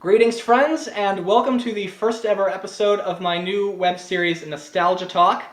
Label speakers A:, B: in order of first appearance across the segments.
A: Greetings, friends, and welcome to the first ever episode of my new web series, Nostalgia Talk.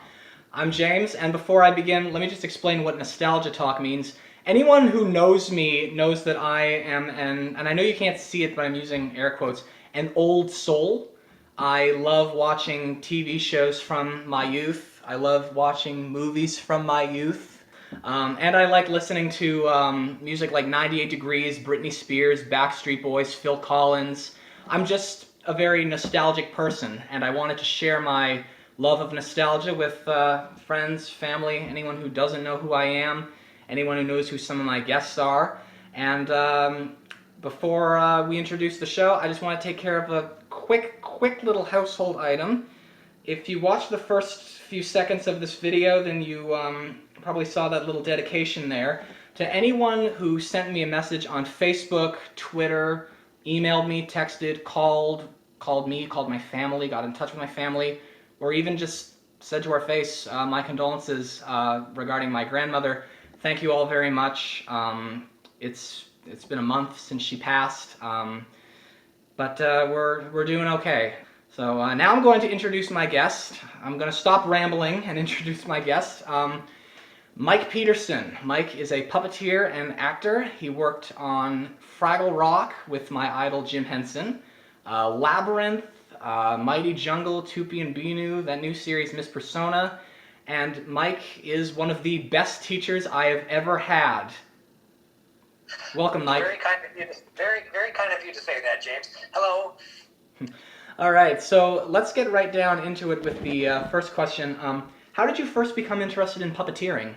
A: I'm James, and before I begin, let me just explain what Nostalgia Talk means. Anyone who knows me knows that I am and I know you can't see it, but I'm using air quotes, an old soul. I love watching TV shows from my youth. I love watching movies from my youth. And I like listening to music like 98 Degrees, Britney Spears, Backstreet Boys, Phil Collins. I'm just a very nostalgic person, and I wanted to share my love of nostalgia with friends, family, anyone who doesn't know who I am, anyone who knows who some of my guests are. And before we introduce the show, I just want to take care of a quick little household item. If you watch the first few seconds of this video, then you probably saw that little dedication there. To anyone who sent me a message on Facebook, Twitter, emailed me, texted, called my family, got in touch with my family, or even just said to our face my condolences regarding my grandmother. Thank you all very much. It's been a month since she passed, but we're doing okay. So now I'm going to introduce my guest. I'm going to stop rambling and introduce my guest. Mike Peterson. Mike is a puppeteer and actor. He worked on Fraggle Rock with my idol Jim Henson, Labyrinth, Mighty Jungle, Toopy and Binu, that new series Miss Persona, and Mike is one of the best teachers I have ever had. Welcome, Mike.
B: Very kind of you. Very kind of you to say that, James. Hello.
A: All right, so let's get right down into it with the first question. How did you first become interested in puppeteering?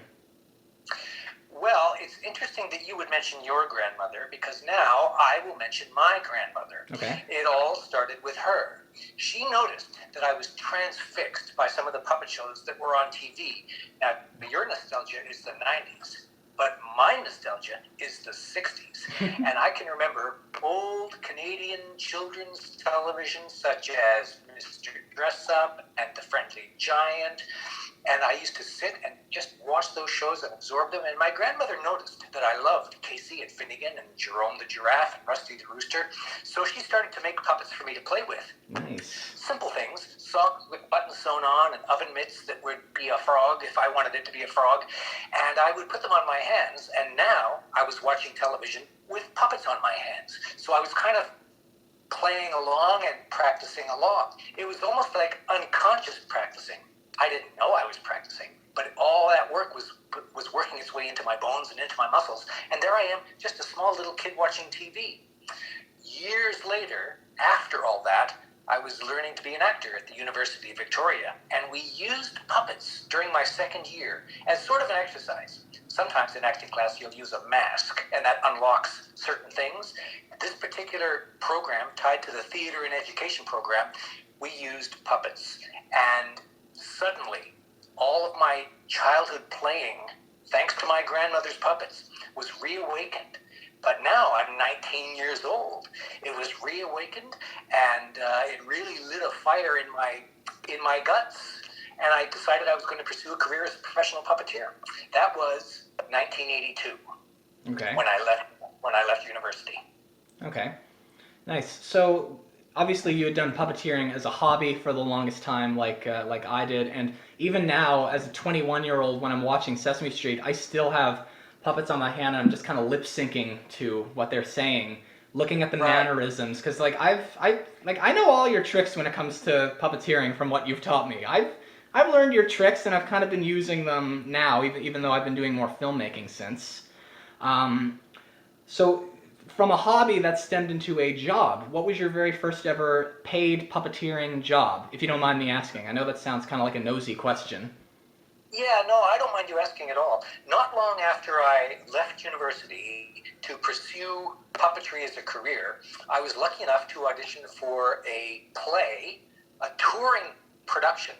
B: Well, it's interesting that you would mention your grandmother, because now I will mention my grandmother.
A: Okay.
B: It all started with her. She noticed that I was transfixed by some of the puppet shows that were on TV. Now, your nostalgia is the 90s, but my nostalgia is the 60s. And I can remember old Canadian children's television such as Mr. Dress Up and The Friendly Giant. And I used to sit and just watch those shows and absorb them. And my grandmother noticed that I loved Casey and Finnegan and Jerome the Giraffe and Rusty the Rooster. So she started to make puppets for me to play with.
A: Nice.
B: Simple things, socks with buttons sewn on and oven mitts that would be a frog if I wanted it to be a frog. And I would put them on my hands. And now I was watching television with puppets on my hands. So I was kind of playing along and practicing along. It was almost like unconscious practicing. I didn't know I was practicing, but all that work was working its way into my bones and into my muscles. And there I am, just a small little kid watching TV. Years later, after all that, I was learning to be an actor at the University of Victoria, and we used puppets during my second year as sort of an exercise. Sometimes in acting class, you'll use a mask, and that unlocks certain things. This particular program, tied to the theater and education program, we used puppets. And suddenly, all of my childhood playing, thanks to my grandmother's puppets, was reawakened. But now I'm 19 years old. It was reawakened, and it really lit a fire in my guts. And I decided I was going to pursue a career as a professional puppeteer. That was 1982.
A: Okay.
B: When I left university.
A: Okay. Nice. So obviously you had done puppeteering as a hobby for the longest time, like I did, and even now, as a 21-year-old, when I'm watching Sesame Street, I still have puppets on my hand, and I'm just kind of lip syncing to what they're saying, looking at the mannerisms, because I know all your tricks when it comes to puppeteering from what you've taught me. I've learned your tricks, and I've kind of been using them now, even though I've been doing more filmmaking since. So from a hobby that stemmed into a job, what was your very first ever paid puppeteering job, if you don't mind me asking? I know that sounds kind of like a nosy question.
B: Yeah, no, I don't mind you asking at all. Not long after I left university to pursue puppetry as a career, I was lucky enough to audition for a play, a touring production,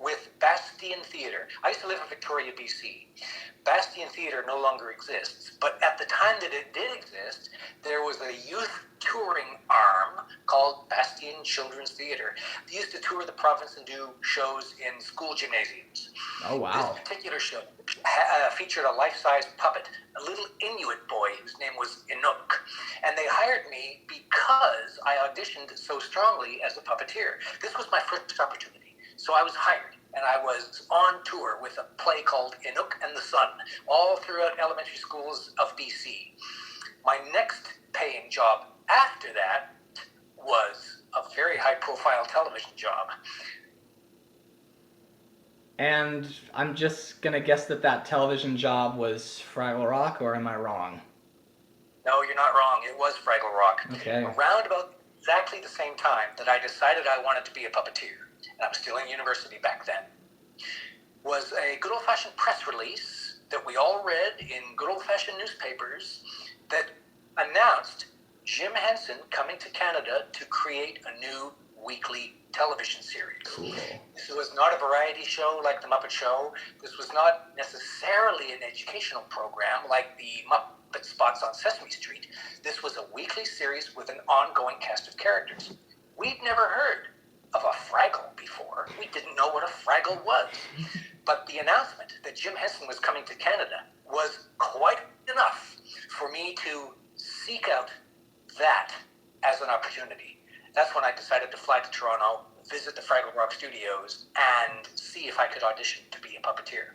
B: with Bastion Theatre. I used to live in Victoria, BC. Bastion Theatre no longer exists, but at the time that it did exist, there was a youth touring arm called Bastion Children's Theatre. They used to tour the province and do shows in school gymnasiums.
A: Oh, wow.
B: This particular show featured a life-size puppet, a little Inuit boy whose name was Inuk, and they hired me because I auditioned so strongly as a puppeteer. This was my first opportunity, so I was hired. And I was on tour with a play called Inuk and the Sun, all throughout elementary schools of BC. My next paying job after that was a very high-profile television job.
A: And I'm just going to guess that television job was Fraggle Rock, or am I wrong?
B: No, you're not wrong. It was Fraggle Rock.
A: Okay.
B: Around about exactly the same time that I decided I wanted to be a puppeteer, and I was still in university back then, was a good old-fashioned press release that we all read in good old-fashioned newspapers that announced Jim Henson coming to Canada to create a new weekly television series.
A: Cool.
B: This was not a variety show like The Muppet Show. This was not necessarily an educational program like the Muppet spots on Sesame Street. This was a weekly series with an ongoing cast of characters. We'd never heard of a Fraggle before. We didn't know what a Fraggle was. But the announcement that Jim Henson was coming to Canada was quite enough for me to seek out that as an opportunity. That's when I decided to fly to Toronto, visit the Fraggle Rock studios, and see if I could audition to be a puppeteer.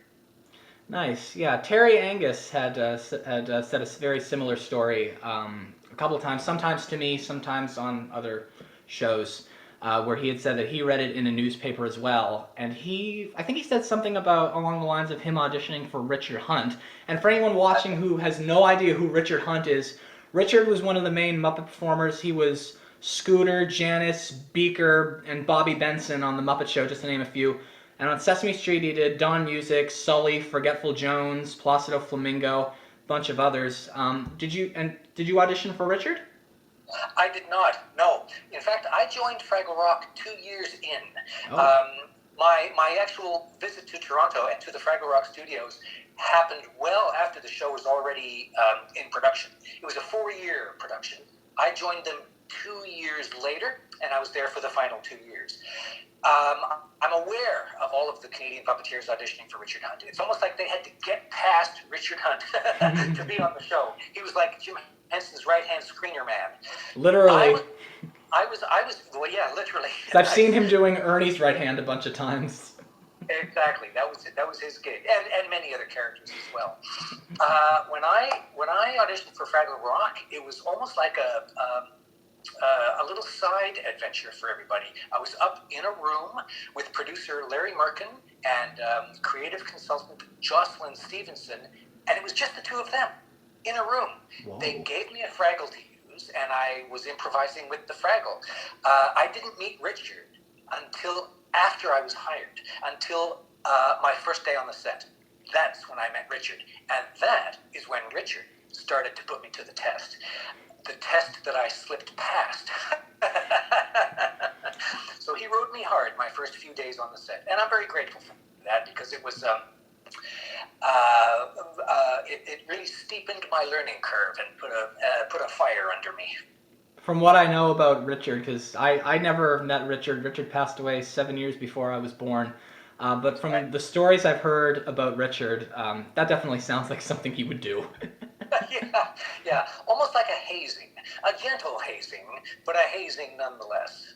A: Nice. Yeah, Terry Angus had said a very similar story a couple of times, sometimes to me, sometimes on other shows, where he had said that he read it in a newspaper as well. And I think he said something along the lines of him auditioning for Richard Hunt. And for anyone watching who has no idea who Richard Hunt is, Richard was one of the main Muppet performers. He was Scooter, Janice, Beaker, and Bobby Benson on The Muppet Show, just to name a few. And on Sesame Street, he did Don Music, Sully, Forgetful Jones, Placido Flamingo, a bunch of others. Did you audition for Richard?
B: I did not, no. In fact, I joined Fraggle Rock 2 years in.
A: Oh.
B: My actual visit to Toronto and to the Fraggle Rock studios happened well after the show was already in production. It was a 4-year production. I joined them 2 years later, and I was there for the final 2 years. I'm aware of all of the Canadian puppeteers auditioning for Richard Hunt. It's almost like they had to get past Richard Hunt to be on the show. He was like Jim Henson's right-hand screener man.
A: Literally.
B: I was, well, yeah, literally.
A: I've seen him doing Ernie's right hand a bunch of times.
B: Exactly, that was his gig, and many other characters as well. When I auditioned for Fraggle Rock, it was almost like a little side adventure for everybody. I was up in a room with producer Larry Merkin and creative consultant Jocelyn Stevenson, and it was just the two of them in a room.
A: Whoa.
B: They gave me a Fraggle to use, and I was improvising with the Fraggle. I didn't meet Richard until after I was hired, until my first day on the set. That's when I met Richard, and that is when Richard started to put me to the test. The test that I slipped past. So he rode me hard my first few days on the set, and I'm very grateful for that because it was it really steepened my learning curve and put a fire under me.
A: From what I know about Richard, because I never met Richard. Richard passed away 7 years before I was born. But from the stories I've heard about Richard, that definitely sounds like something he would do.
B: Yeah, almost like a hazing, a gentle hazing, but a hazing nonetheless.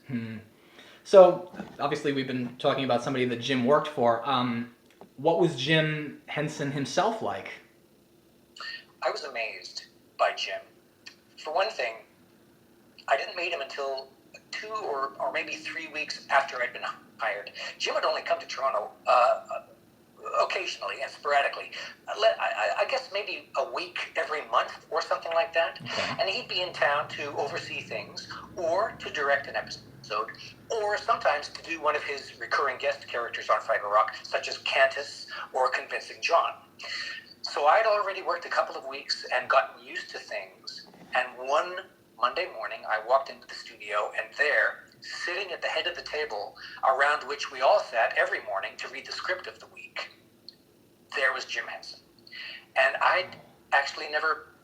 A: So, obviously we've been talking about somebody that Jim worked for. What was Jim Henson himself like?
B: I was amazed by Jim. For one thing, I didn't meet him until 2 or maybe 3 weeks after I'd been hired. Jim had only come to Toronto occasionally and sporadically. I guess maybe a week every month or something like that. Okay. And he'd be in town to oversee things or to direct an episode or sometimes to do one of his recurring guest characters on Fraggle Rock, such as Cantus or Convincing John. So I'd already worked a couple of weeks and gotten used to things. And one Monday morning, I walked into the studio, and there, sitting at the head of the table around which we all sat every morning to read the script of the week. There was Jim Henson. And I'd actually never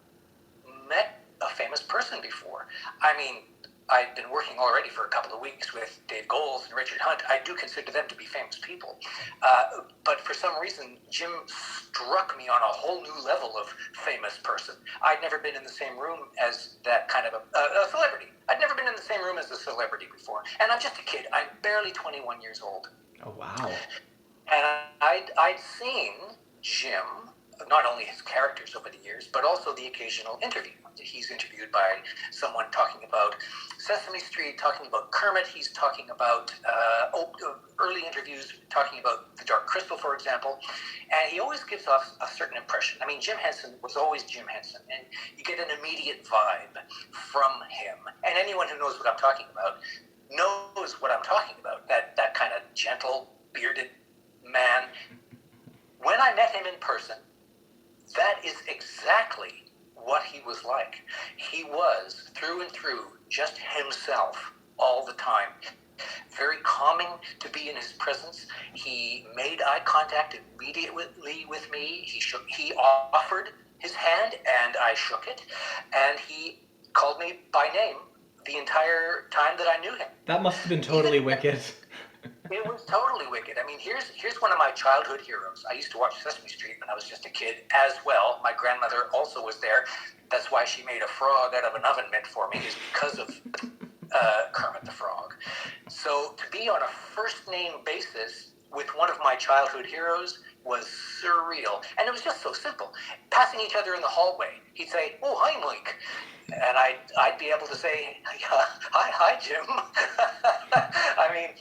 B: met a famous person before. I mean, I'd been working already for a couple of weeks with Dave Goles and Richard Hunt. I do consider them to be famous people. But for some reason, Jim struck me on a whole new level of famous person. I'd never been in the same room as that kind of a celebrity. I'd never been in the same room as a celebrity before. And I'm just a kid. I'm barely 21 years old.
A: Oh, wow.
B: And I'd seen Jim, not only his characters over the years, but also the occasional interview. He's interviewed by someone talking about Sesame Street, talking about Kermit. He's talking about early interviews talking about The Dark Crystal, for example. And he always gives off a certain impression. I mean, Jim Henson was always Jim Henson, and you get an immediate vibe from him. And anyone who knows what I'm talking about knows what I'm talking about, that kind of gentle, bearded man. When I met him in person, that is exactly what he was like. He was, through and through, just himself all the time. Very calming to be in his presence. He made eye contact immediately with me. He offered his hand, and I shook it. And he called me by name the entire time that I knew him.
A: That must have been totally wicked.
B: It was totally wicked. I mean, here's one of my childhood heroes. I used to watch Sesame Street when I was just a kid as well. My grandmother also was there. That's why she made a frog out of an oven mitt for me, is because of Kermit the Frog. So to be on a first-name basis with one of my childhood heroes was surreal. And it was just so simple. Passing each other in the hallway, he'd say, "Oh, hi, Mike." And I'd be able to say, hi, Jim. I mean,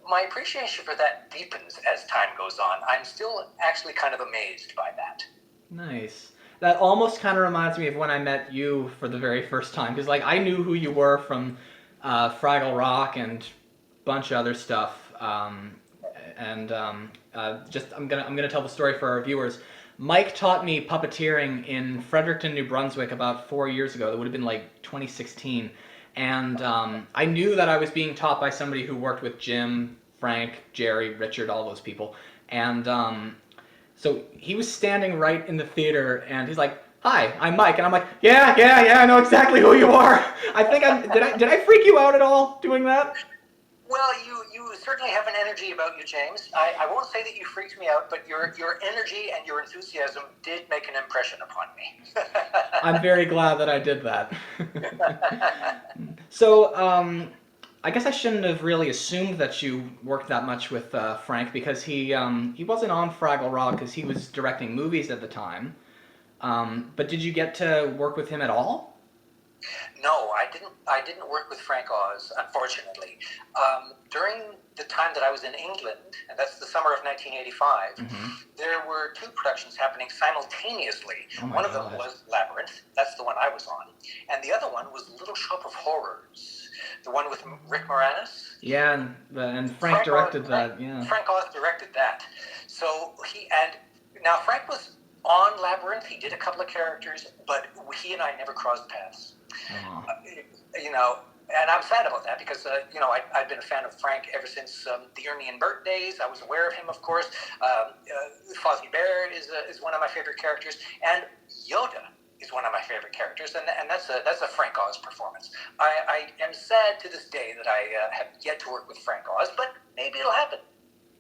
B: my appreciation for that deepens as time goes on. I'm still actually kind of amazed by that.
A: Nice. That almost kind of reminds me of when I met you for the very first time, because I knew who you were from Fraggle Rock and a bunch of other stuff. I'm gonna tell the story for our viewers. Mike taught me puppeteering in Fredericton, New Brunswick about 4 years ago. That would have been 2016. And I knew that I was being taught by somebody who worked with Jim, Frank, Jerry, Richard, all those people. And so he was standing right in the theater, and he's like, "Hi, I'm Mike." And I'm like, yeah, I know exactly who you are. I think did I freak you out at all doing that?
B: Well, you certainly have an energy about you, James. I won't say that you freaked me out, but your energy and your enthusiasm did make an impression upon me.
A: I'm very glad that I did that. So, I guess I shouldn't have really assumed that you worked that much with Frank, because he wasn't on Fraggle Rock because he was directing movies at the time. But did you get to work with him at all?
B: No, I didn't work with Frank Oz, unfortunately. During the time that I was in England, and that's the summer of 1985, there were two productions happening simultaneously. One of them was Labyrinth, that's the one I was on, and the other one was Little Shop of Horrors, the one with Rick Moranis.
A: Yeah, and Frank directed that. Yeah.
B: Frank Oz directed that. So now Frank was on Labyrinth. He did a couple of characters, but he and I never crossed paths. And I'm sad about that, because I've been a fan of Frank ever since the Ernie and Bert days. I was aware of him, of course. Fozzie Bear is one of my favorite characters, and Yoda is one of my favorite characters, and that's a Frank Oz performance. I am sad to this day that I have yet to work with Frank Oz, but maybe it'll happen.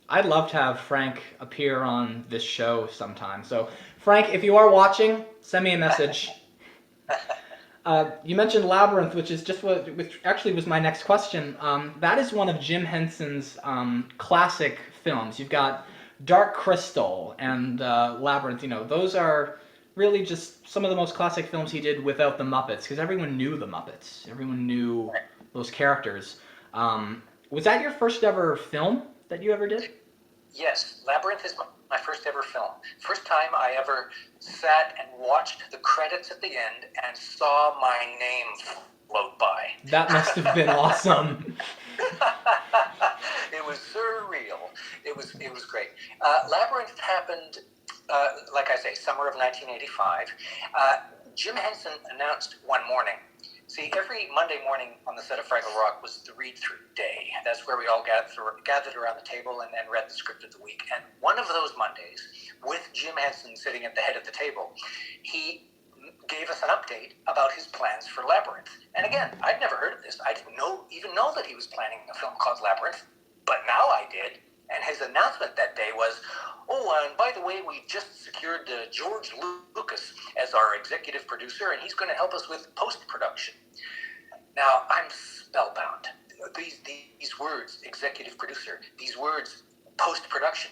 A: I'd love to have Frank appear on this show sometime. So, Frank, if you are watching, send me a message. You mentioned Labyrinth, which actually was my next question. That is one of Jim Henson's classic films. You've got Dark Crystal and Labyrinth. Those are really just some of the most classic films he did without the Muppets, because everyone knew the Muppets. Everyone knew those characters. Was that your first ever film that you ever did?
B: Yes, Labyrinth is my first ever film. First time I ever sat and watched the credits at the end and saw my name float by.
A: That must have been awesome.
B: It was surreal. It was great. Labyrinth happened, like I say, summer of 1985. Jim Henson announced one morning, See, every Monday morning on the set of Fraggle Rock was the read-through day. That's where we all gathered around the table and read the script of the week. And one of those Mondays, with Jim Henson sitting at the head of the table, he gave us an update about his plans for Labyrinth. And again, I'd never heard of this. I didn't even know that he was planning a film called Labyrinth, but now I did. And his announcement that day was, oh, and by the way, we just secured George Lucas as our executive producer, and he's going to help us with post-production. Now, I'm spellbound. These words, executive producer, these words, post-production.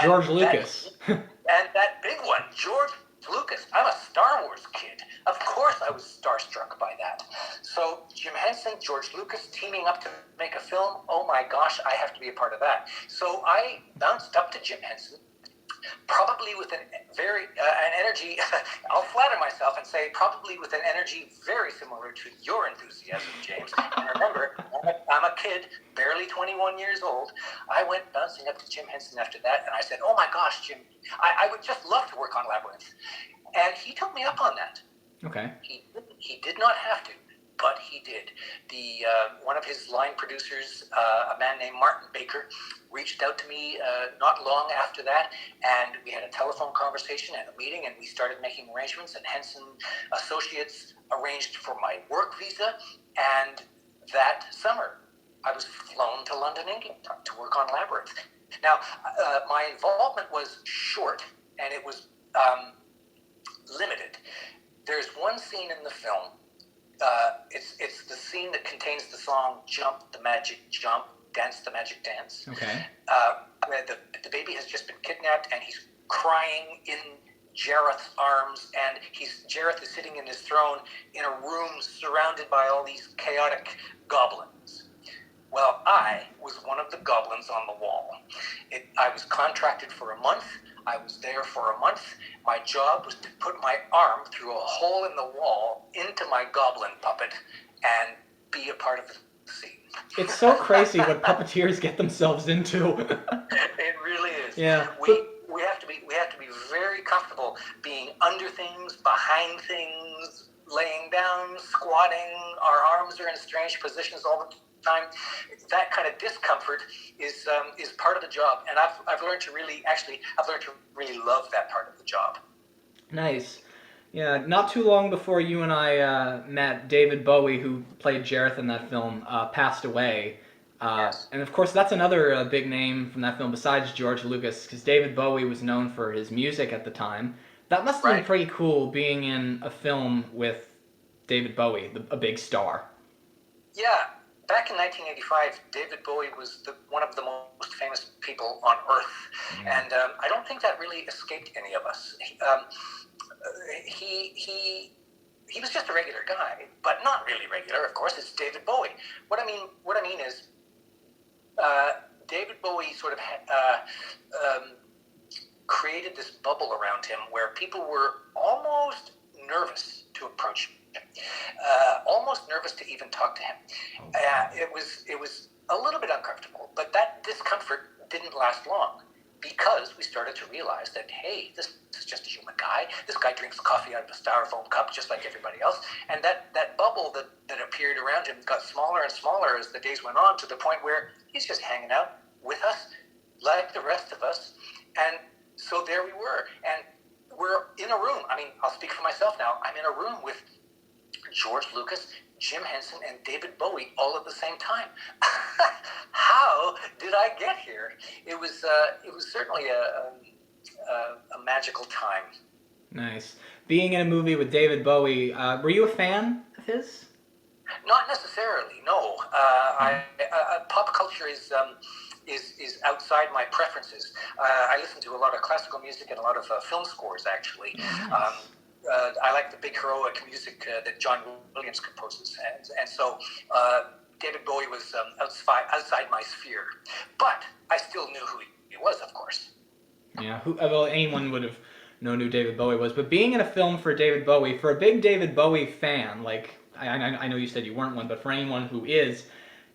A: George Lucas.
B: And that big one, George Lucas. I'm a Star Wars kid. Of course I was starstruck by that. So Jim Henson, George Lucas teaming up to make a film. Oh my gosh, I have to be a part of that. So I bounced up to Jim Henson, probably with an energy, I'll flatter myself and say probably with an energy very similar to your enthusiasm, James. And remember, I'm a kid, barely 21 years old. I went bouncing up to Jim Henson after that, and I said, oh my gosh, Jim, I would just love to work on Labyrinth. And he took me up on that.
A: Okay.
B: He did not have to, but he did. One of his line producers, a man named Martin Baker, reached out to me not long after that, and we had a telephone conversation and a meeting, and we started making arrangements, and Henson Associates arranged for my work visa, and that summer I was flown to London, England to work on Labyrinth. Now, my involvement was short, and it was limited. There's one scene in the film. It's the scene that contains the song "Jump the Magic Jump, Dance the Magic Dance."
A: Okay.
B: Where the baby has just been kidnapped and he's crying in Jareth's arms, and Jareth is sitting in his throne in a room surrounded by all these chaotic goblins. Well, I was one of the goblins on the wall. I was contracted for a month. I was there for a month. My job was to put my arm through a hole in the wall into my goblin puppet and be a part of the scene.
A: It's so crazy what puppeteers get themselves into.
B: It really is.
A: Yeah.
B: We have to be very comfortable being under things, behind things, laying down, squatting. Our arms are in strange positions all the time. That kind of discomfort is part of the job, and I've learned to really love that part of the job.
A: Nice. Yeah, not too long before you and I met, David Bowie, who played Jareth in that film, passed away.
B: Yes.
A: And of course, that's another big name from that film besides George Lucas, because David Bowie was known for his music at the time. That must have been pretty cool, being in a film with David Bowie, a big star.
B: Yeah. Back in 1985, David Bowie was one of the most famous people on Earth, and I don't think that really escaped any of us. He was just a regular guy, but not really regular. Of course, it's David Bowie. What I mean is, David Bowie sort of created this bubble around him where people were almost nervous to approach him. Almost nervous to even talk to him. It was a little bit uncomfortable, but that discomfort didn't last long because we started to realize that, hey, this is just a human guy. This guy drinks coffee out of a styrofoam cup just like everybody else. And that bubble that appeared around him got smaller and smaller as the days went on, to the point where he's just hanging out with us like the rest of us. And so there we were. And we're in a room. I mean, I'll speak for myself now. I'm in a room with George Lucas, Jim Henson, and David Bowie all at the same time. How did I get here? It was certainly a magical time.
A: Nice. Being in a movie with David Bowie, were you a fan of his?
B: Not necessarily, no. Pop culture is outside my preferences. I listen to a lot of classical music and a lot of film scores, actually. Nice. I like the big heroic music that John Williams composes, and so David Bowie was outside my sphere, but I still knew who he was, of course.
A: Yeah, well, anyone would have known who David Bowie was, but being in a film for David Bowie, for a big David Bowie fan, like, I know you said you weren't one, but for anyone who is,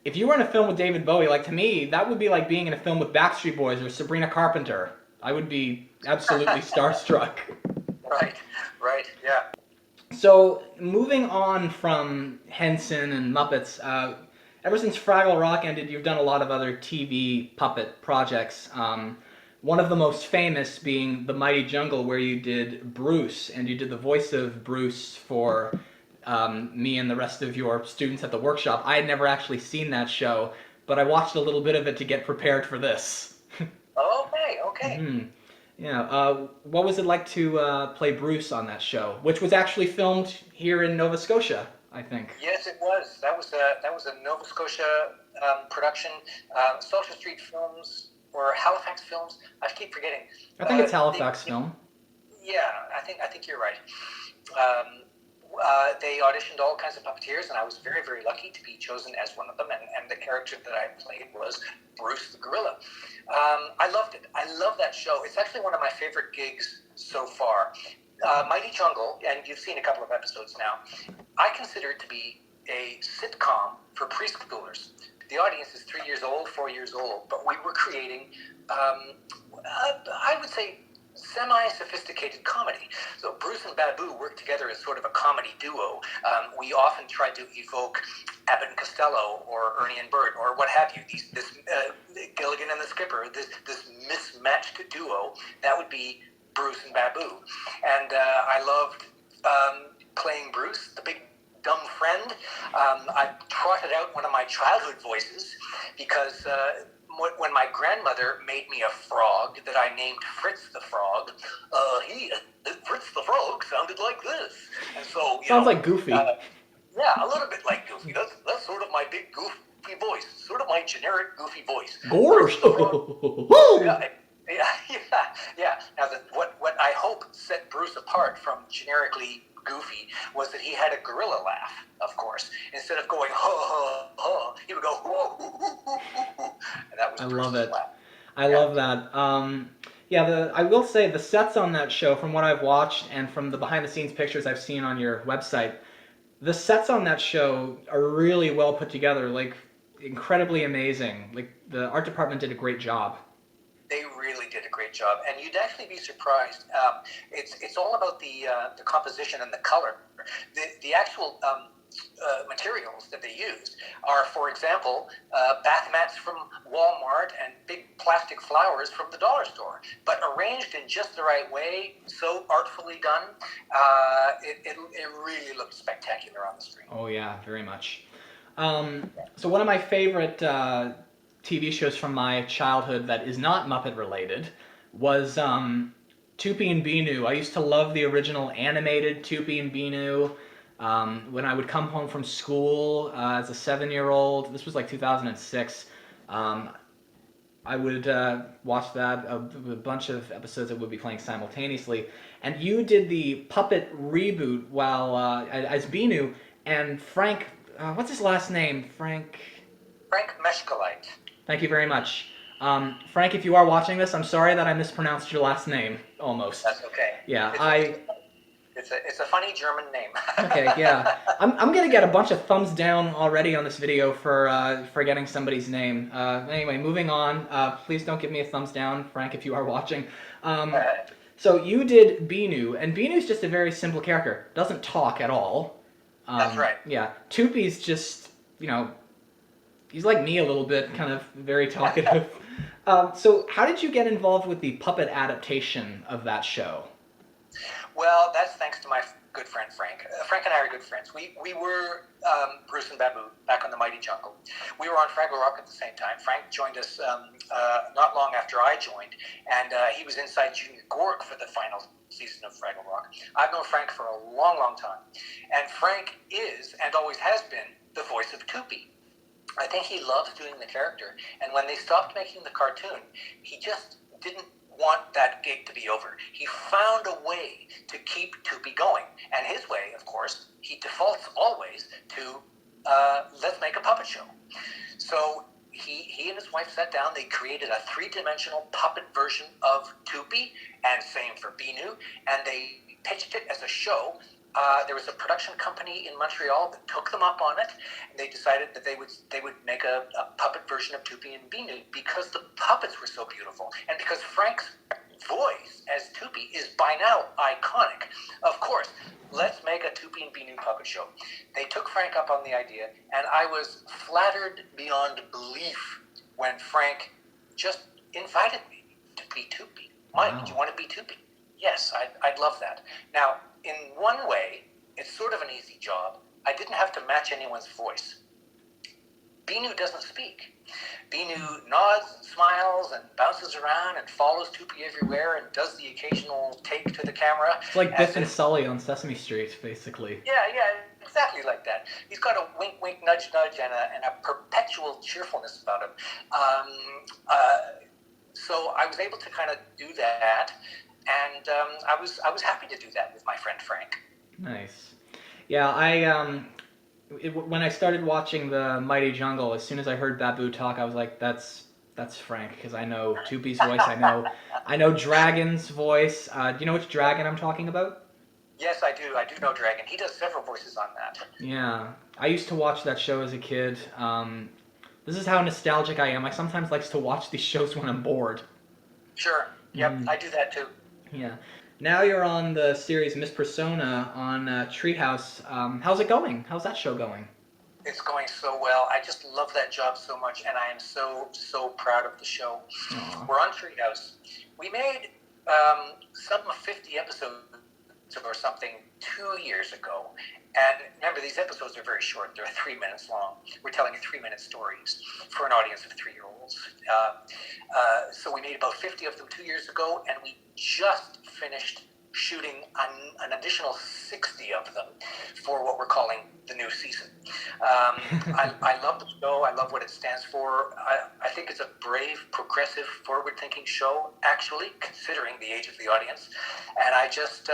A: if you were in a film with David Bowie, like, to me, that would be like being in a film with Backstreet Boys or Sabrina Carpenter. I would be absolutely starstruck.
B: Right, yeah.
A: So moving on from Henson and Muppets, ever since Fraggle Rock ended, you've done a lot of other TV puppet projects. One of the most famous being The Mighty Jungle, where you did Bruce, and you did the voice of Bruce for me and the rest of your students at the workshop. I had never actually seen that show, but I watched a little bit of it to get prepared for this.
B: Okay, okay.
A: Hmm. Yeah. What was it like to play Bruce on that show, which was actually filmed here in Nova Scotia, I think?
B: Yes, it was. That was a Nova Scotia production. Salter Street Films or Halifax Films. I keep forgetting.
A: I think it's Halifax film.
B: Yeah, I think you're right. They auditioned all kinds of puppeteers, and I was very, very lucky to be chosen as one of them. And the character that I played was Bruce the Gorilla. I loved it. I love that show. It's actually one of my favorite gigs so far. Mighty Jungle, and you've seen a couple of episodes now, I consider it to be a sitcom for preschoolers. The audience is 3 years old, 4 years old, but we were creating, I would say, semi-sophisticated comedy. So Bruce and Babu work together as sort of a comedy duo. We often try to evoke Abbott and Costello or Ernie and Bert or what have you. This Gilligan and the Skipper, this mismatched duo. That would be Bruce and Babu. And I loved playing Bruce, the big dumb friend. I trotted out one of my childhood voices because when my grandmother made me a frog that I named Fritz the Frog, Fritz the Frog sounded like this. And so,
A: Sounds like Goofy.
B: Yeah, a little bit like Goofy. That's sort of my big goofy voice, sort of my generic goofy voice.
A: Gorge!
B: Yeah. Now, what I hope set Bruce apart from generically Goofy was that he had a gorilla laugh, of course. Instead of going, ha, ha, ha, he would go, hoo, hoo, hoo, hoo, hoo. And that was
A: I
B: Bruce's
A: love it.
B: laugh.
A: I love that. I will say the sets on that show, from what I've watched and from the behind-the-scenes pictures I've seen on your website, the sets on that show are really well put together, like incredibly amazing. Like the art department did a great job.
B: They really did a great job, and you'd actually be surprised. It's all about the composition and the color. The actual materials that they used are, for example, bath mats from Walmart and big plastic flowers from the dollar store, but arranged in just the right way, so artfully done. It really looked spectacular on the screen.
A: Oh yeah, very much. So one of my favorite TV shows from my childhood that is not Muppet related was Tupi and Binu. I used to love the original animated Tupi and Binu. When I would come home from school as a 7-year-old, this was like 2006, I would watch that, a bunch of episodes that would be playing simultaneously. And you did the puppet reboot while as Binu, and Frank, what's his last name? Frank
B: Meshkalite.
A: Thank you very much. Frank, if you are watching this, I'm sorry that I mispronounced your last name, almost.
B: That's okay.
A: Yeah,
B: It's a funny German name.
A: Okay, yeah. I'm gonna get a bunch of thumbs down already on this video for forgetting somebody's name. Anyway, moving on. Please don't give me a thumbs down, Frank, if you are watching. So you did Binu, and Binu's just a very simple character. Doesn't talk at all.
B: That's right.
A: Yeah. Tupi's just, he's like me a little bit, kind of very talkative. So how did you get involved with the puppet adaptation of that show?
B: Well, that's thanks to my good friend Frank. Frank and I are good friends. We were Bruce and Babu back on the Mighty Jungle. We were on Fraggle Rock at the same time. Frank joined us not long after I joined, and he was inside Junior Gorg for the final season of Fraggle Rock. I've known Frank for a long, long time, and Frank is, and always has been, the voice of Tupi. I think he loves doing the character, and when they stopped making the cartoon, he just didn't want that gig to be over. He found a way to keep Tupi going, and his way, of course, he defaults always to let's make a puppet show. So he and his wife sat down. They created a 3-dimensional puppet version of Tupi, and same for Binu, and they pitched it as a show. There was a production company in Montreal that took them up on it, and they decided that they would make a puppet version of Tupi and Binu because the puppets were so beautiful, and because Frank's voice as Tupi is by now iconic. Of course, let's make a Tupi idea, and I was flattered beyond belief when Frank just invited me to be Tupi. Mike,
A: Wow.
B: do you want to be Tupi? Yes, I'd love that. Now, in one way, it's sort of an easy job. I didn't have to match anyone's voice. Binu doesn't speak. Binu nods and smiles and bounces around and follows Tupi everywhere and does the occasional take to the camera.
A: It's like Biff and Sully on Sesame Street, basically.
B: Yeah, exactly like that. He's got a wink, wink, nudge, nudge, and a perpetual cheerfulness about him. So I was able to kind of do that, and I was happy to do that with my friend Frank.
A: Nice. Yeah, when I started watching the Mighty Jungle, as soon as I heard Babu talk, I was like, that's Frank, because I know Tupi's voice, I know Dragon's voice. Do you know which dragon I'm talking about?
B: Yes, I do. I do know Dragon. He does several voices on that.
A: Yeah, I used to watch that show as a kid. This is how nostalgic I am. I sometimes like to watch these shows when I'm bored.
B: Sure. Yep, I do that too.
A: Yeah. Now you're on the series Miss Persona on Treehouse. How's it going? How's that show going?
B: It's going so well. I just love that job so much, and I am so proud of the show.
A: Aww.
B: We're on Treehouse. We made some 50 episodes or something 2 years ago. And remember, these episodes are very short. They're 3 minutes long. We're telling 3-minute stories for an audience of 3-year-olds. So we made about 50 of them 2 years ago, and we just finished shooting an additional 60 of them for what we're calling the new season. I love the show. I love what it stands for. I think it's a brave, progressive, forward-thinking show, actually, considering the age of the audience. And I just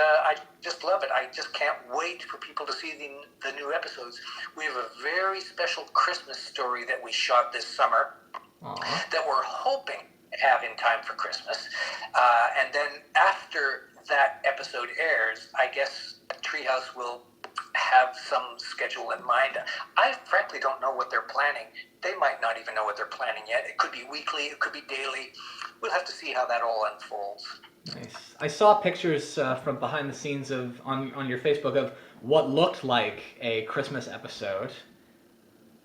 B: love it. I just can't wait for people to see the new episodes. We have a very special Christmas story that we shot this summer.
A: Aww.
B: That we're hoping to have in time for Christmas. And then after that episode airs, I guess Treehouse will have some schedule in mind. I frankly don't know what they're planning. They might not even know what they're planning yet. It could be weekly, it could be daily. We'll have to see how that all unfolds.
A: Nice. I saw pictures from behind the scenes on your Facebook of what looked like a Christmas episode.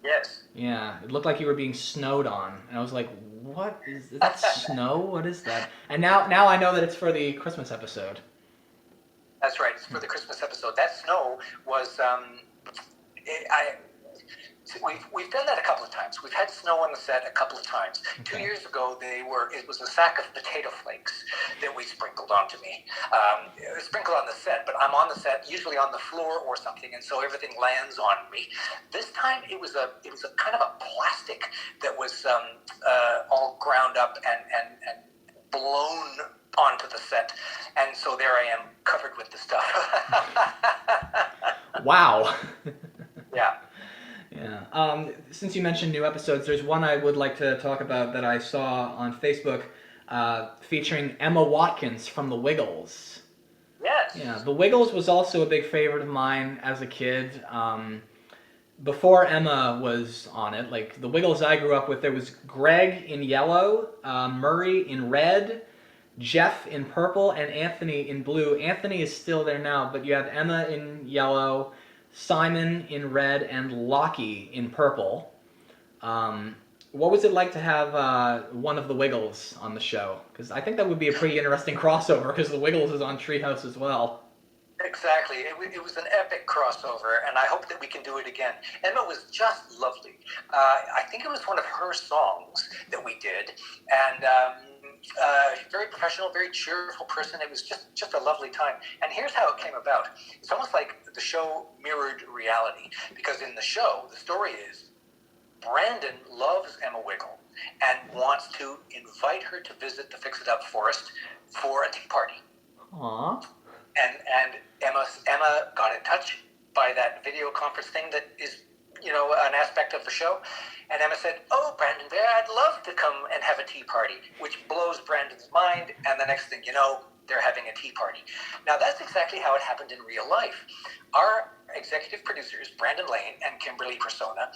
B: Yes.
A: Yeah, it looked like you were being snowed on, and I was like, "What is that? Snow? What is that?" And now I know that it's for the Christmas episode.
B: That's right. It's for the Christmas episode. That snow was we've done that a couple of times. We've had snow on the set a couple of times.
A: Okay.
B: 2 years ago, it was a sack of potato flakes that we sprinkled onto me. Sprinkled on the set, but I'm on the set, usually on the floor or something, and so everything lands on me. This time, it was a kind of a plastic that was all ground up and blown onto the set, and so there I am, covered with the stuff.
A: Wow.
B: Yeah.
A: Yeah. Since you mentioned new episodes, there's one I would like to talk about that I saw on Facebook featuring Emma Watkins from The Wiggles.
B: Yes.
A: Yeah, The Wiggles was also a big favorite of mine as a kid. Before Emma was on it, like The Wiggles I grew up with, there was Greg in yellow, Murray in red, Jeff in purple, and Anthony in blue. Anthony is still there now, but you have Emma in yellow, Simon in red, and Lockie in purple. What was it like to have one of the Wiggles on the show? Because I think that would be a pretty interesting crossover, because the Wiggles is on Treehouse as well.
B: Exactly. It was an epic crossover, and I hope that we can do it again. Emma was just lovely. I think it was one of her songs that we did, and very professional, very cheerful person. It was just a lovely time. And here's how it came about. It's almost like the show mirrored reality, because in the show, the story is Brandon loves Emma Wiggle and wants to invite her to visit the Fix-It-Up Forest for a tea party.
A: Aww.
B: And Emma got in touch by that video conference thing that is, an aspect of the show. And Emma said, "Oh, Brandon Bear, I'd love to come and have a tea party," which blows Brandon's mind. And the next thing you know, they're having a tea party. Now, that's exactly how it happened in real life. Our executive producers, Brandon Lane and Kimberly Persona,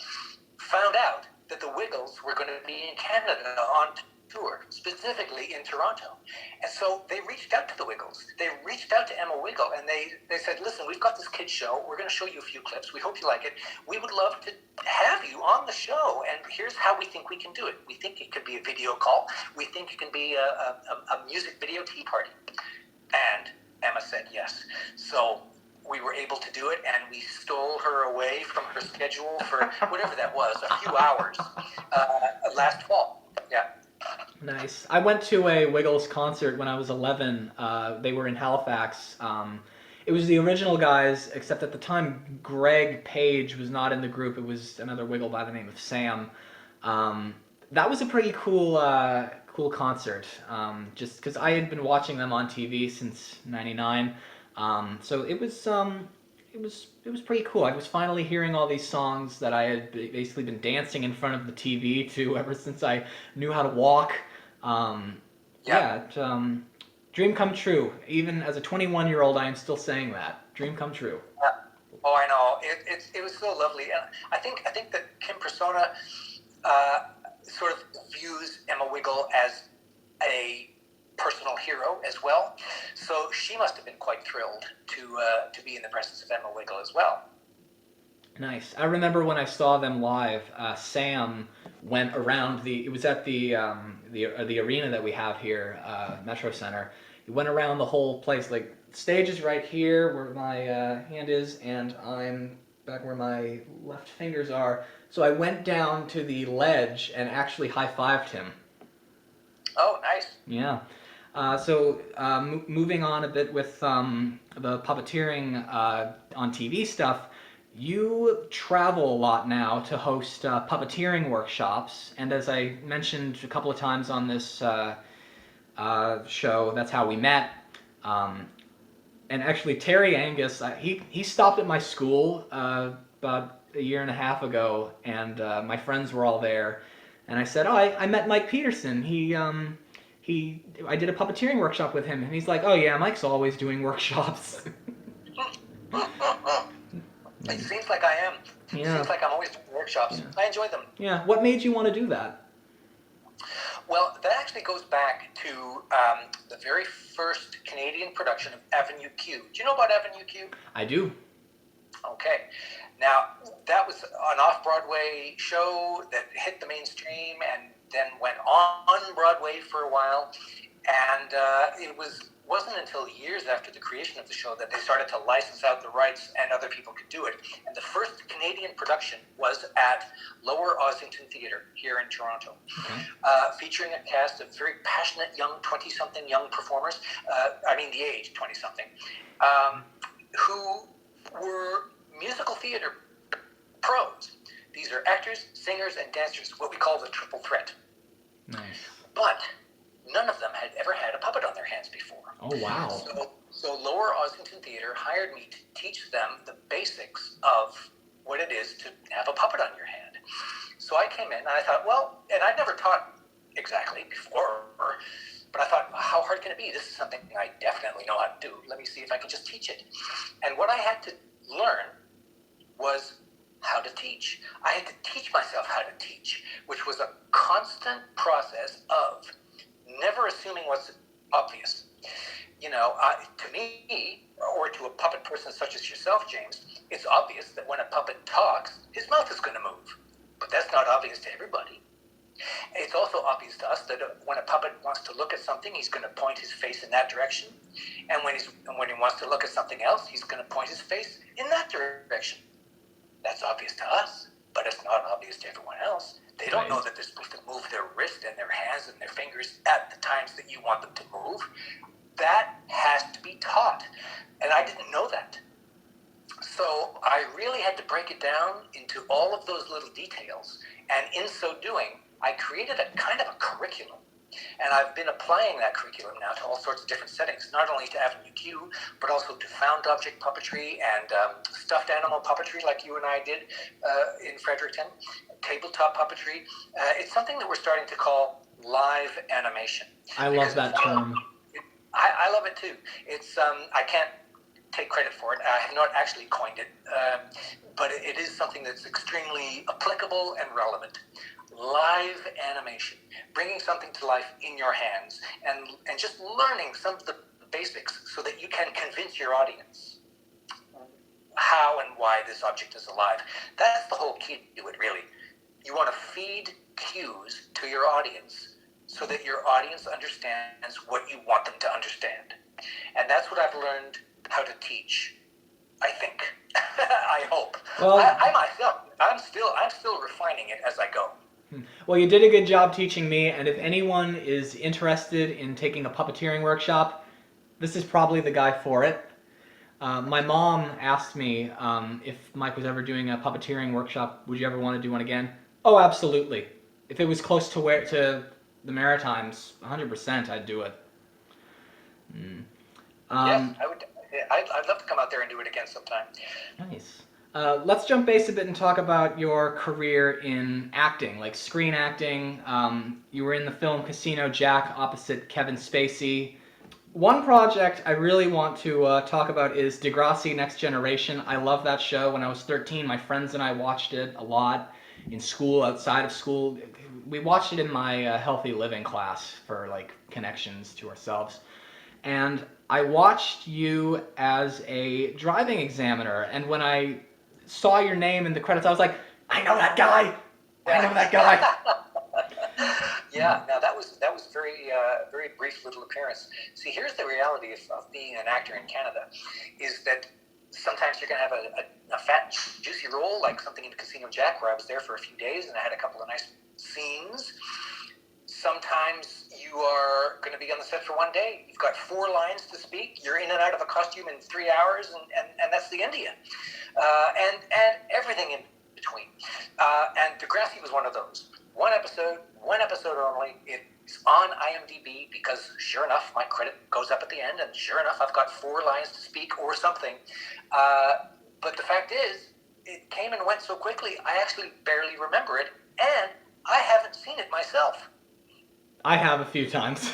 B: found out that the Wiggles were going to be in Canada on tour, specifically in Toronto. And so they reached out to the Wiggles. They reached out to Emma Wiggle, and they said, listen, we've got this kids show. We're going to show you a few clips. We hope you like it. We would love to have you on the show, and here's how we think we can do it. We think it could be a video call. We think it can be a music video tea party. And Emma said yes. So we were able to do it, and we stole her away from her schedule for whatever that was, a few hours last fall. Yeah.
A: Nice. I went to a Wiggles concert when I was 11. They were in Halifax. It was the original guys, except at the time Greg Page was not in the group. It was another Wiggle by the name of Sam. That was a pretty cool concert. Just because I had been watching them on TV since '99. So it was pretty cool. I was finally hearing all these songs that I had basically been dancing in front of the TV to ever since I knew how to walk. Dream come true. Even as a 21-year-old, I am still saying that. Dream come true.
B: Oh, I know. It was so lovely, and I think that Kim Persona sort of views Emma Wiggle as a personal hero as well. So she must have been quite thrilled to be in the presence of Emma Wiggle as well.
A: Nice. I remember when I saw them live, Sam went around it was at the arena that we have here, Metro Center. He went around the whole place, like, stage is right here where my hand is, and I'm back where my left fingers are. So I went down to the ledge and actually high-fived him.
B: Oh, nice.
A: Yeah. Moving on a bit with the puppeteering on TV stuff, you travel a lot now to host puppeteering workshops, and as I mentioned a couple of times on this show, that's how we met. And actually, Terry Angus, he stopped at my school about a year and a half ago, and my friends were all there, and I said, "Oh, I met Mike Peterson. I did a puppeteering workshop with him," and he's like, "Oh yeah, Mike's always doing workshops."
B: It seems like I am.
A: Yeah.
B: It seems like I'm always doing workshops. Yeah. I enjoy them.
A: Yeah. What made you want to do that?
B: Well, that actually goes back to the very first Canadian production of Avenue Q. Do you know about Avenue Q?
A: I do.
B: Okay. Now, that was an off-Broadway show that hit the mainstream and then went on Broadway for a while. And it wasn't until years after the creation of the show that they started to license out the rights and other people could do it. And the first Canadian production was at Lower Ossington Theatre here in Toronto, featuring a cast of very passionate young 20-something young performers, the age 20-something, who were musical theatre pros. These are actors, singers, and dancers, what we call the triple threat.
A: Nice.
B: But none of them had ever had a puppet on their hands before.
A: Oh, wow.
B: So Lower Ossington Theatre hired me to teach them the basics of what it is to have a puppet on your hand. So I came in and I thought, well, and I'd never taught exactly before, but I thought, how hard can it be? This is something I definitely know how to do. Let me see if I can just teach it. And what I had to learn was how to teach. I had to teach myself how to teach, which was a constant process of never assuming what's obvious. To me, or to a puppet person such as yourself, James, it's obvious that when a puppet talks, his mouth is going to move. But that's not obvious to everybody. It's also obvious to us that when a puppet wants to look at something, he's going to point his face in that direction. And when he wants to look at something else, he's going to point his face in that direction. That's obvious to us, but it's not obvious to everyone else. They don't know that they're supposed to move their wrist and their hands and their fingers at the times that you want them to move. That has to be taught, and I didn't know that. So I really had to break it down into all of those little details, and in so doing, I created a kind of a curriculum. And I've been applying that curriculum now to all sorts of different settings, not only to Avenue Q, but also to found object puppetry and stuffed animal puppetry like you and I did in Fredericton, tabletop puppetry. It's something that we're starting to call live animation.
A: I love that term.
B: I love it too. It's I can't take credit for it. I have not actually coined it, but it is something that's extremely applicable and relevant. live animation, bringing something to life in your hands, and just learning some of the basics so that you can convince your audience how and why this object is alive. That's the whole key to it, really. You want to feed cues to your audience so that your audience understands what you want them to understand. And that's what I've learned how to teach, I think. I hope.
A: Well,
B: I myself, I'm still refining it as I go.
A: Well, you did a good job teaching me, and if anyone is interested in taking a puppeteering workshop, this is probably the guy for it. My mom asked me if Mike was ever doing a puppeteering workshop, would you ever want to do one again? Oh, absolutely. If it was close to the Maritimes, 100% I'd do it.
B: Yes, I would. I'd love to come out there and do it again sometime.
A: Nice. Let's jump base a bit and talk about your career in acting, like screen acting. You were in the film Casino Jack opposite Kevin Spacey. One project I really want to talk about is Degrassi Next Generation. I love that show. When I was 13, my friends and I watched it a lot in school, outside of school. We watched it in my healthy living class for like connections to ourselves. And I watched you as a driving examiner, and when I saw your name in the credits, I was like, I know that guy! I know that guy!
B: Yeah, now that was very brief little appearance. See, here's the reality of being an actor in Canada, is that sometimes you're going to have a fat, juicy role, like something in Casino Jack, where I was there for a few days and I had a couple of nice scenes. Sometimes you are going to be on the set for one day. You've got 4 lines to speak. You're in and out of a costume in 3 hours, and that's the end of you. And everything in between. And Degrassi was one of those. One episode only. It's on IMDb because, sure enough, my credit goes up at the end, and sure enough, I've got 4 lines to speak or something. But the fact is, it came and went so quickly, I actually barely remember it, and I haven't seen it myself.
A: I have a few times.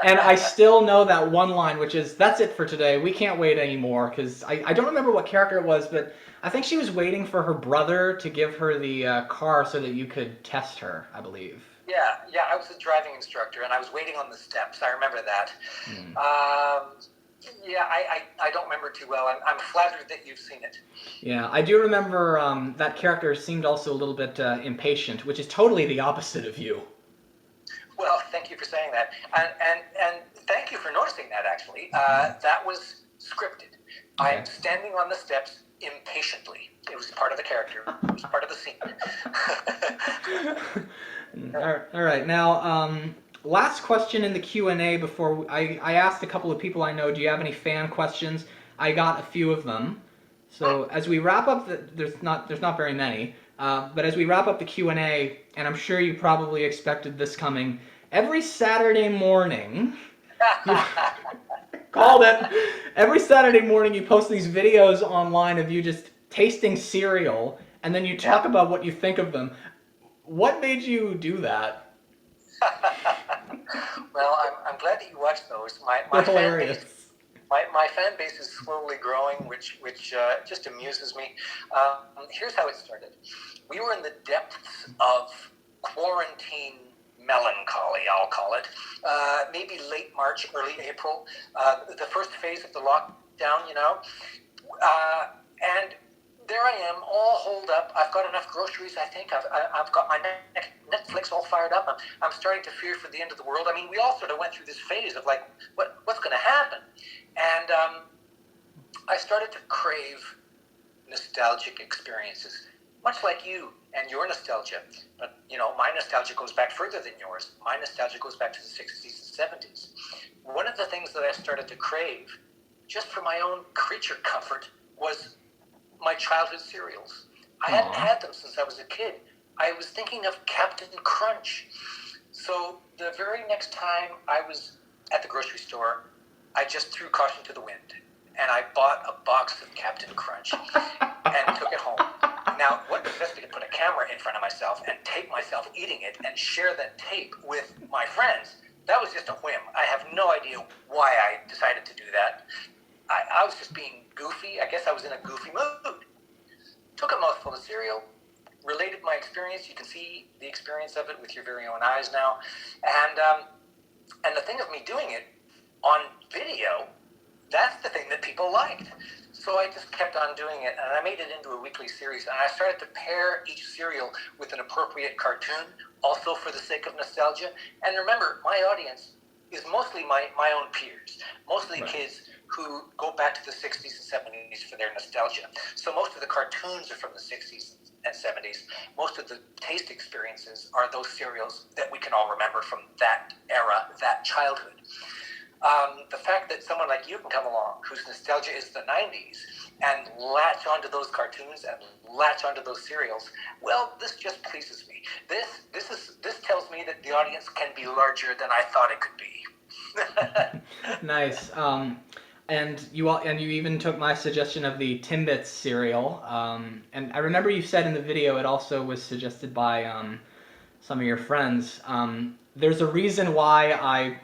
A: And I still know that one line, which is, that's it for today. We can't wait anymore. Because I don't remember what character it was, but I think she was waiting for her brother to give her the car so that you could test her, I believe.
B: Yeah, I was a driving instructor, and I was waiting on the steps. I remember that. Yeah, I don't remember too well. I'm flattered that you've seen it.
A: Yeah, I do remember that character seemed also a little bit impatient, which is totally the opposite of you.
B: Well, thank you for saying that, and thank you for noticing that. Actually, that was scripted. Okay. I am standing on the steps impatiently. It was part of the character. It was part of the scene.
A: All right. Now, last question in the Q&A before I asked a couple of people I know, do you have any fan questions? I got a few of them. So as we wrap up, there's not very many. But as we wrap up the Q&A, and I'm sure you probably expected this coming, every Saturday morning, called it, every Saturday morning you post these videos online of you just tasting cereal, and then you talk about what you think of them. What made you do that?
B: Well, I'm glad that you watched those.
A: They're hilarious.
B: My fan base is slowly growing, which just amuses me. Here's how it started. We were in the depths of quarantine melancholy, I'll call it. Maybe late March, early April. The first phase of the lockdown, and there I am, all holed up. I've got enough groceries, I think. I've got my Netflix all fired up. I'm starting to fear for the end of the world. I mean, we all sort of went through this phase of like, what's going to happen? And I started to crave nostalgic experiences, much like you and your nostalgia. But, my nostalgia goes back further than yours. My nostalgia goes back to the 60s and 70s. One of the things that I started to crave, just for my own creature comfort, was my childhood cereals. I hadn't had them since I was a kid. I was thinking of Captain Crunch. So the very next time I was at the grocery store, I just threw caution to the wind, and I bought a box of Captain Crunch and took it home. Now, what possessed me to put a camera in front of myself and tape myself eating it and share that tape with my friends? That was just a whim. I have no idea why I decided to do that. I was just being goofy. I guess I was in a goofy mood. Took a mouthful of cereal, related my experience. You can see the experience of it with your very own eyes now. And the thing of me doing it on video, that's the thing that people liked. So I just kept on doing it, and I made it into a weekly series. And I started to pair each serial with an appropriate cartoon, also for the sake of nostalgia. And remember, my audience is mostly my own peers, mostly kids who go back to the 60s and 70s for their nostalgia. So most of the cartoons are from the 60s and 70s. Most of the taste experiences are those serials that we can all remember from that era, that childhood. The fact that someone like you can come along, whose nostalgia is the 90s, and latch onto those cartoons and latch onto those serials, well, this just pleases me. This tells me that the audience can be larger than I thought it could be.
A: Nice. And you even took my suggestion of the Timbits cereal. And I remember you said in the video it also was suggested by some of your friends. There's a reason why I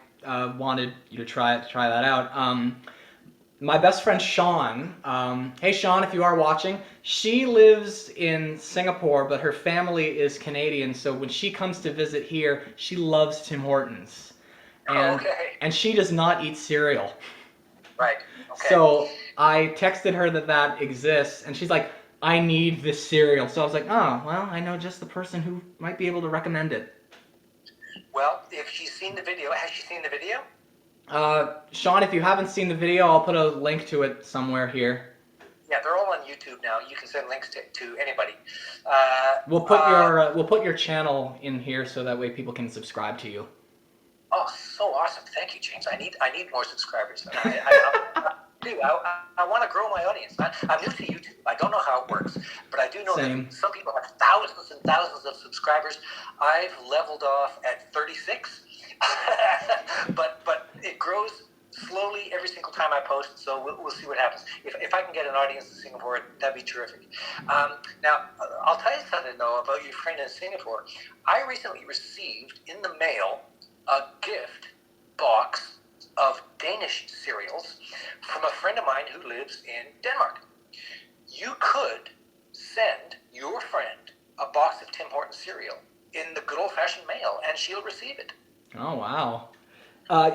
A: wanted you to try that out. My best friend Sean, hey Sean, if you are watching, she lives in Singapore, but her family is Canadian, so when she comes to visit here, she loves Tim Hortons. And she does not eat cereal.
B: Right. Okay.
A: So I texted her that exists, and she's like, I need this cereal. So I was like, oh, well, I know just the person who might be able to recommend it.
B: Well, if she's seen the video, has she seen the video?
A: Sean, if you haven't seen the video, I'll put a link to it somewhere here.
B: Yeah, they're all on YouTube now. You can send links to anybody.
A: We'll put your channel in here so that way people can subscribe to you.
B: Oh, so awesome! Thank you, James. I need more subscribers. I want to grow my audience. I'm new to YouTube. I don't know how it works, but I do know that some people have thousands and thousands of subscribers. I've leveled off at 36, but it grows slowly every single time I post. So we'll see what happens. If I can get an audience in Singapore, that'd be terrific. Now, I'll tell you something though about your friend in Singapore. I recently received in the mail a gift box of Danish cereals from a friend of mine who lives in Denmark. You could send your friend a box of Tim Hortons cereal in the good old-fashioned mail, and she'll receive it.
A: Oh, wow.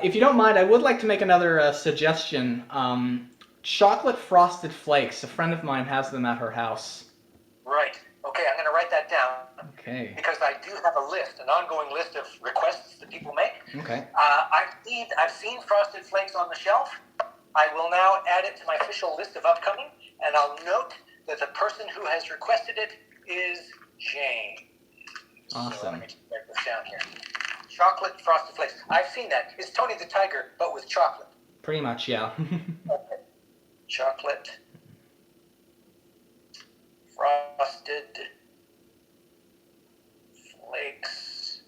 A: If you don't mind, I would like to make another suggestion. Chocolate Frosted Flakes. A friend of mine has them at her house.
B: Right. Okay, I'm going to write that down.
A: Okay.
B: Because I do have a list, an ongoing list of requests that people make.
A: Okay.
B: I've seen Frosted Flakes on the shelf. I will now add it to my official list of upcoming, and I'll note that the person who has requested it is Jane.
A: Awesome.
B: So let me just write this down here. Chocolate Frosted Flakes. I've seen that. It's Tony the Tiger, but with chocolate.
A: Pretty much, yeah.
B: Okay. Chocolate Frosted Flakes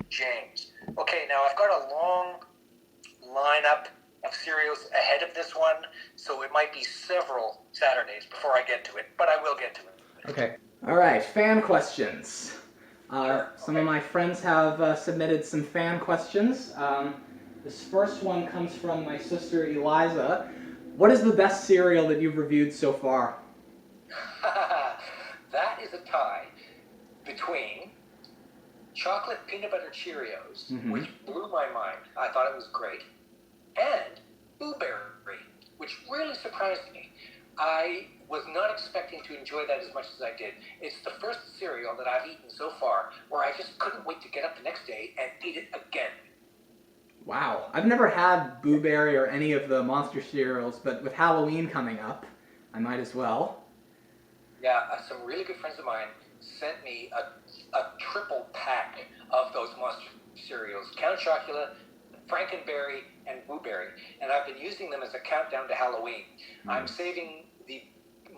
B: James. Okay, now I've got a long lineup of cereals ahead of this one, so it might be several Saturdays before I get to it, but I will get to it.
A: Okay. All right, fan questions. Some of my friends have submitted some fan questions. This first one comes from my sister Eliza. What is the best cereal that you've reviewed so far?
B: That is a tie between chocolate peanut butter Cheerios, which blew my mind. I thought it was great, and Blueberry, which really surprised me. I was not expecting to enjoy that as much as I did. It's the first cereal that I've eaten so far where I just couldn't wait to get up the next day and eat it again.
A: Wow. I've never had Blueberry or any of the monster cereals, but with Halloween coming up, I might as well.
B: Yeah, some really good friends of mine sent me a triple pack of those monster cereals. Count Chocula, Frankenberry, and Blueberry. And I've been using them as a countdown to Halloween. I'm saving the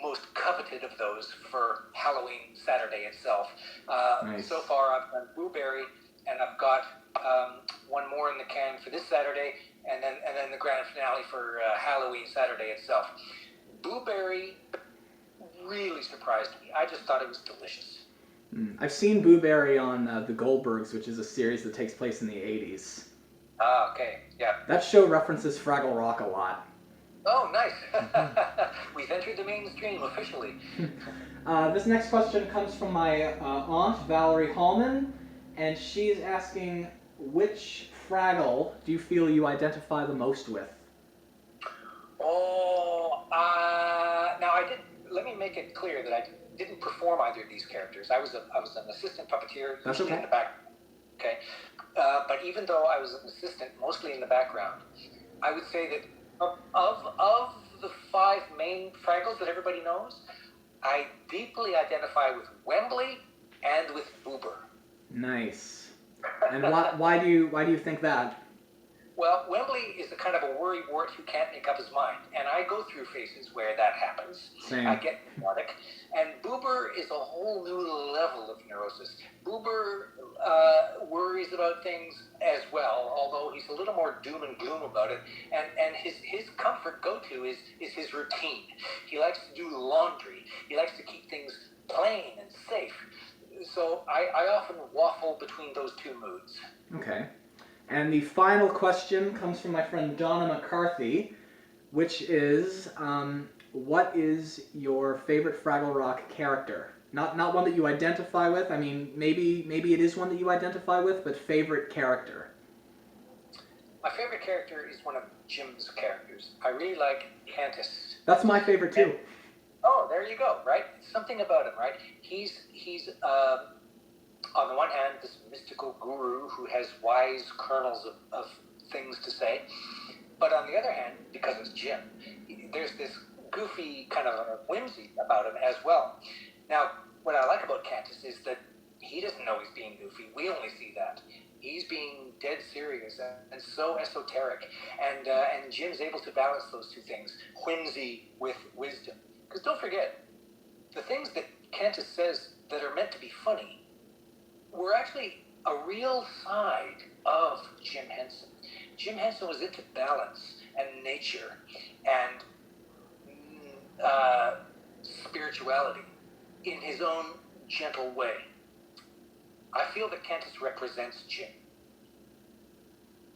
B: most coveted of those for Halloween Saturday itself.
A: Nice.
B: So far I've done Blueberry, and I've got one more in the can for this Saturday, and then the grand finale for Halloween Saturday itself. Blueberry really surprised me. I just thought it was delicious.
A: I've seen Blueberry on The Goldbergs, which is a series that takes place in the 80s.
B: Ah, okay, yeah.
A: That show references Fraggle Rock a lot.
B: Oh, nice. We've entered the mainstream officially.
A: This next question comes from my aunt, Valerie Hallman, and she's asking, which Fraggle do you feel you identify the most with?
B: Oh, now let me make it clear that I didn't perform either of these characters. I was an assistant puppeteer,
A: That's
B: usually
A: okay.
B: in the back. Okay, but even though I was an assistant, mostly in the background, I would say that of the 5 main Fraggles that everybody knows, I deeply identify with Wembley and with Boober.
A: Nice. And why do you think that?
B: Well, Wembley is a kind of a worrywart who can't make up his mind, and I go through phases where that happens.
A: Same.
B: I get neurotic, and Boober is a whole new level of neurosis. Boober worries about things as well, although he's a little more doom and gloom about it. And his comfort go-to is his routine. He likes to do laundry. He likes to keep things plain and safe. So I often waffle between those 2 moods.
A: Okay. And the final question comes from my friend Donna McCarthy, which is, what is your favorite Fraggle Rock character? Not one that you identify with. I mean, maybe it is one that you identify with, but favorite character.
B: My favorite character is one of Jim's characters. I really like Cantus.
A: That's my favorite too.
B: Oh, there you go, right? Something about him, right? He's on the one hand, this mystical guru who has wise kernels of things to say. But on the other hand, because it's Jim, there's this goofy kind of whimsy about him as well. Now, what I like about Cantus is that he doesn't know he's being goofy. We only see that. He's being dead serious and so esoteric. And Jim's able to balance those 2 things, whimsy with wisdom. Because don't forget, the things that Cantus says that are meant to be funny were actually a real side of Jim Henson. Jim Henson was into balance and nature and spirituality in his own gentle way. I feel that Cantus represents Jim.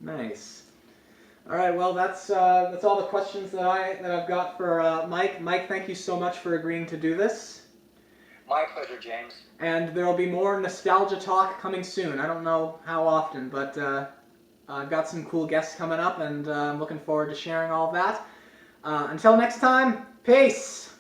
A: Nice. All right. Well, that's all the questions that I've got for Mike. Mike, thank you so much for agreeing to do this.
B: My pleasure, James.
A: And there will be more nostalgia talk coming soon. I don't know how often, but I've got some cool guests coming up, and I'm looking forward to sharing all of that. Until next time, peace!